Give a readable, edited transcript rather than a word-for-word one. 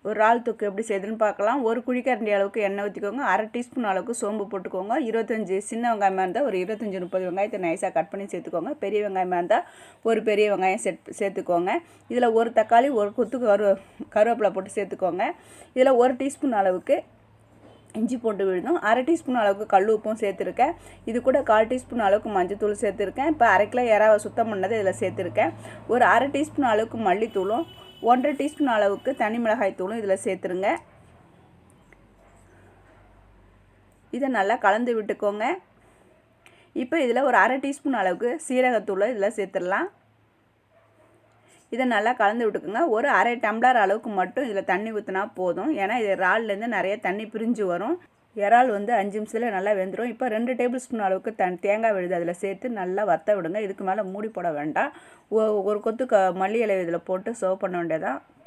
ஒரு இறால் தொக்கு எப்படி செய்யுதுன்னு பார்க்கலாம். ஒரு குழிக்கரண்டி அளவுக்கு எண்ணெய் ஊற்றிக்கோங்க. அரை டீஸ்பூன் அளவுக்கு சோம்பு போட்டுக்கோங்க. 25 சின்ன வெங்காயமாக இருந்தால் ஒரு 25-30 வெங்காயத்தை நைஸாக கட் பண்ணி சேர்த்துக்கோங்க. பெரிய வெங்காயமாக இருந்தால் ஒரு பெரிய வெங்காயம் சேர்த்துக்கோங்க. இதில் ஒரு தக்காளி, ஒரு கொத்து கருவேப்பிலை போட்டு சேர்த்துக்கோங்க. இதில் ஒரு டீஸ்பூன் அளவுக்கு இஞ்சி போட்டு விழுதும், அரை டீஸ்பூன் அளவுக்கு கல் உப்பும் சேர்த்துருக்கேன். இது கூட 1/4 டீஸ்பூன் அளவுக்கு மஞ்சத்தூள் சேர்த்துருக்கேன். இப்போ அரை கிலோ இறாவை சுத்தம் பண்ணதை இதில் சேர்த்துருக்கேன். ஒரு அரை டீஸ்பூன் அளவுக்கு மல்லித்தூளும் 1/2 டீஸ்பூன் அளவுக்கு தனி மிளகாய் தூளும் இதில் சேர்த்துருங்க. இதை நல்லா கலந்து விட்டுக்கோங்க. இப்போ இதில் ஒரு அரை டீஸ்பூன் அளவுக்கு சீரகத்தூளை இதில் சேர்த்துடலாம். இதை நல்லா கலந்து விட்டுக்குங்க. ஒரு அரை டம்ளர் அளவுக்கு மட்டும் இதில் தண்ணி ஊற்றினா போதும். ஏன்னா இது இறால்லேருந்து நிறைய தண்ணி பிரிஞ்சு வரும். இறால் 5 நிமிஷத்தில் நல்லா வெந்துடும். இப்போ 2 டேபிள் ஸ்பூன் அளவுக்கு தேங்காய் விழுது அதில் சேர்த்து நல்லா வற்ற விடுங்க. இதுக்கு மேலே மூடி போட வேண்டாம். ஒரு கொத்து மல்லி இலை இதில் போட்டு சர்வ் பண்ண வேண்டியதான்.